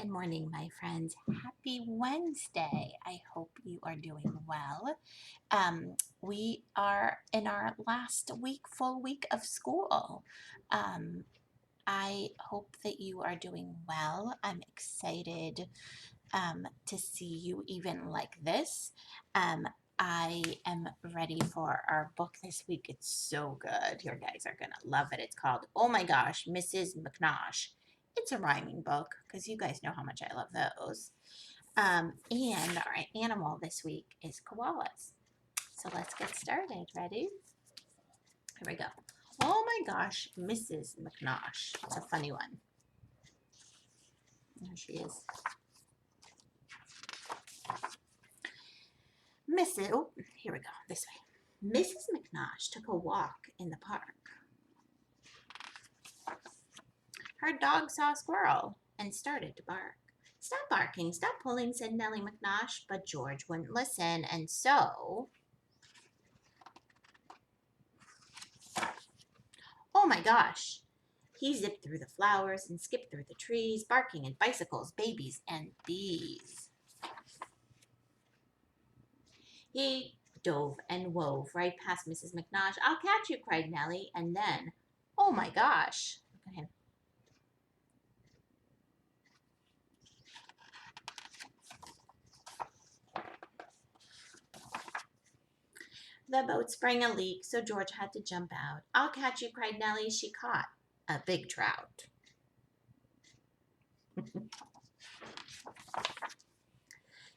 Good morning, my friends. Happy Wednesday. I hope you are doing well. We are in our last week, full week of school. Um, I hope that you are doing well. I'm excited to see you even like this. Um, I am ready for our book this week. It's so good. You guys are going to love it. It's called, oh my gosh, Mrs. McNosh. It's a rhyming book because you guys know how much I love those. And our animal this week is koalas. So let's get started. Ready? Here we go. Oh my gosh, Mrs. McNosh. It's a funny one. There she is. Oh, here we go, this way. Mrs. McNosh took a walk in the park. Her dog saw a squirrel and started to bark. Stop barking, stop pulling, said Nellie McNosh, but George wouldn't listen, and so... Oh my gosh! He zipped through the flowers and skipped through the trees, barking at bicycles, babies, and bees. He dove and wove right past Mrs. McNosh. I'll catch you, cried Nellie, and then, oh my gosh! Look at him. The boat sprang a leak, so George had to jump out. I'll catch you, cried Nellie. She caught a big trout.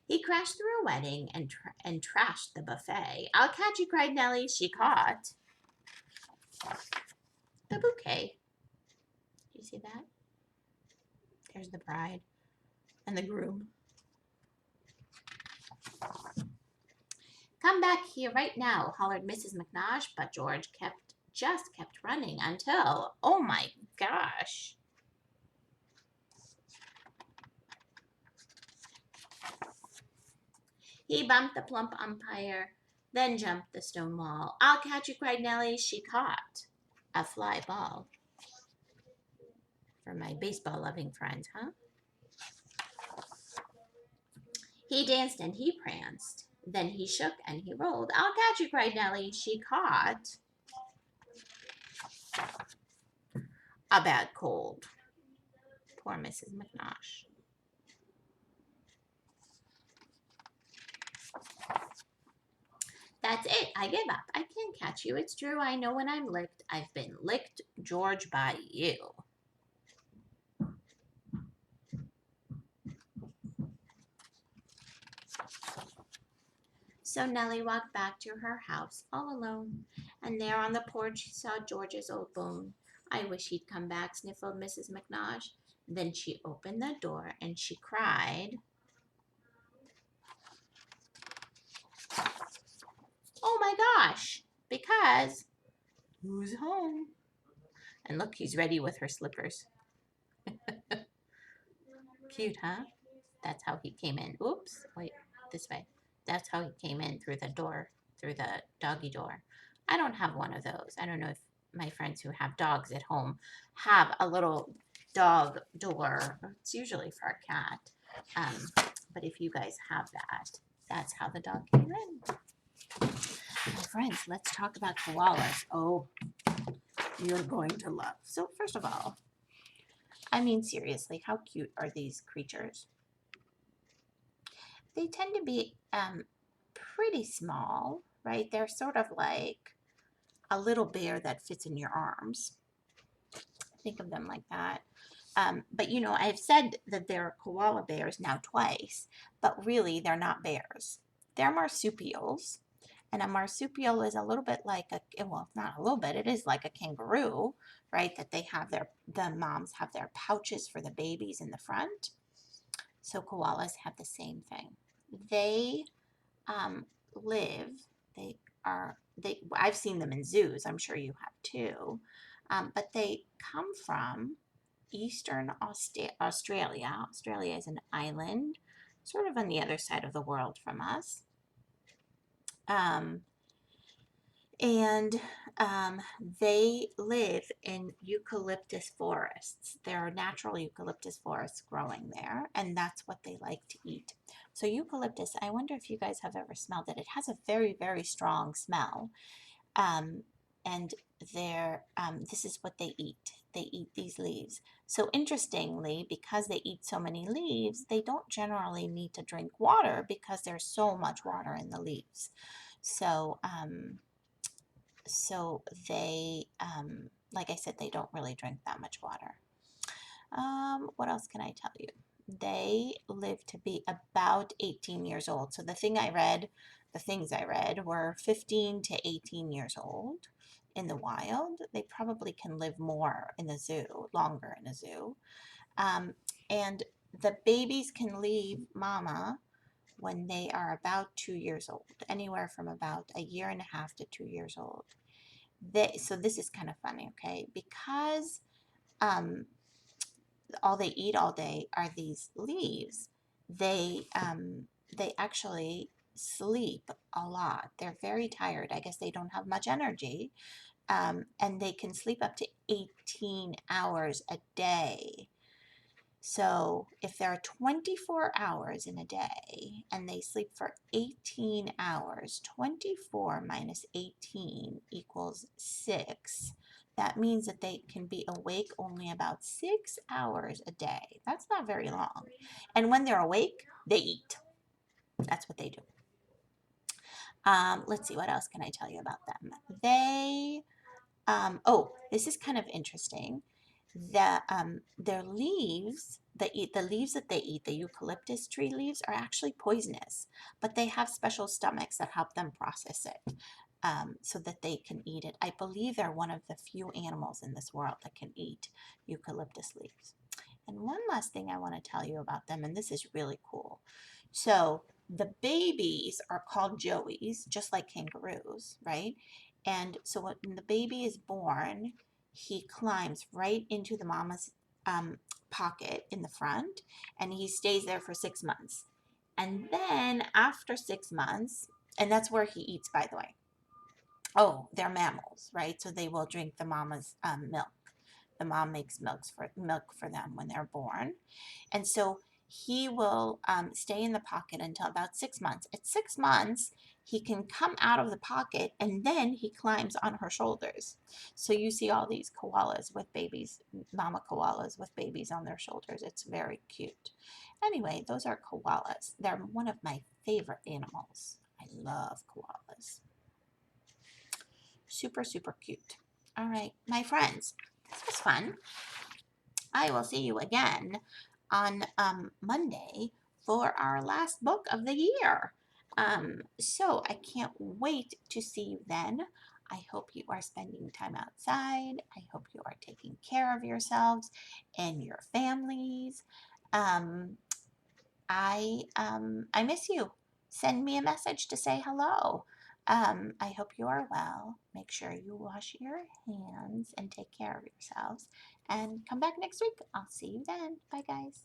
He crashed through a wedding and trashed the buffet. I'll catch you, cried Nellie. She caught the bouquet. Do you see that? There's the bride and the groom. Come back here right now, hollered Mrs. McNosh, but George just kept running until, oh my gosh. He bumped the plump umpire, then jumped the stone wall. I'll catch you, cried Nellie. She caught a fly ball. For my baseball-loving friends, huh? He danced and he pranced. Then he shook and he rolled. I'll catch you, cried Nellie. She caught a bad cold. Poor Mrs. McNosh. That's it. I give up. I can't catch you. It's true. I know when I'm licked. I've been licked, George, by you. So Nellie walked back to her house all alone, and there on the porch she saw George's old bone. I wish he'd come back, sniffled Mrs. McNosh. Then she opened the door and she cried, oh my gosh, because who's home? And look, he's ready with her slippers. Cute, huh? That's how he came in. Oops, wait, this way. That's how he came in through the door, through the doggy door. I don't have one of those. I don't know if my friends who have dogs at home have a little dog door. It's usually for a cat. But if you guys have that, that's how the dog came in. My friends, let's talk about koalas. Oh, you're going to love. So first of all, I mean, seriously, how cute are these creatures? They tend to be pretty small, right? They're sort of like a little bear that fits in your arms. Think of them like that. But you know, I've said that they're koala bears now twice, but really they're not bears. They're marsupials. And a marsupial is a little bit like well, not a little bit, it is like a kangaroo, right? That they have the moms have their pouches for the babies in the front. So koalas have the same thing. They live, I've seen them in zoos, I'm sure you have too, but they come from Eastern Australia. Australia is an island, sort of on the other side of the world from us. And they live in eucalyptus forests. There are natural eucalyptus forests growing there, and that's what they like to eat. So eucalyptus, I wonder if you guys have ever smelled it. It has a very, very strong smell. Um, and this is what they eat. They eat these leaves. So interestingly, because they eat so many leaves, they don't generally need to drink water because there's so much water in the leaves. So, so they, like I said, they don't really drink that much water. What else can I tell you? They live to be about 18 years old. So the things I read were 15 to 18 years old in the wild. They probably can live more in the zoo, longer in a zoo. Um, and the babies can leave mama when they are about 2 years old, anywhere from about a year and a half to 2 years old. So this is kind of funny, okay? Because um, all they eat all day are these leaves, they actually sleep a lot. They're very tired. I guess they don't have much energy, and they can sleep up to 18 hours a day. So if there are 24 hours in a day and they sleep for 18 hours, 24 minus 18 equals 6. That means that they can be awake only about 6 hours a day. That's not very long. And when they're awake, they eat. That's what they do. Let's see, what else can I tell you about them? Oh, this is kind of interesting. Their leaves, the leaves that they eat, the eucalyptus tree leaves, are actually poisonous, but they have special stomachs that help them process it, so that they can eat it. I believe they're one of the few animals in this world that can eat eucalyptus leaves. And one last thing I want to tell you about them, and this is really cool. So the babies are called joeys, just like kangaroos, right? And so when the baby is born, he climbs right into the mama's pocket in the front, and he stays there for 6 months. And then after 6 months, and that's where he eats, by the way. Oh, they're mammals, right? So they will drink the mama's milk. The mom makes milk for them when they're born. And so he will stay in the pocket until about 6 months. At 6 months, he can come out of the pocket and then he climbs on her shoulders. So you see all these koalas with babies, mama koalas with babies on their shoulders. It's very cute. Anyway, those are koalas. They're one of my favorite animals. I love koalas. Super, super cute. All right, my friends, this was fun. I will see you again on Monday for our last book of the year. So I can't wait to see you then. I hope you are spending time outside. I hope you are taking care of yourselves and your families. Um, I miss you. Send me a message to say hello. I hope you are well. Make sure you wash your hands and take care of yourselves. And come back next week. I'll see you then. Bye, guys.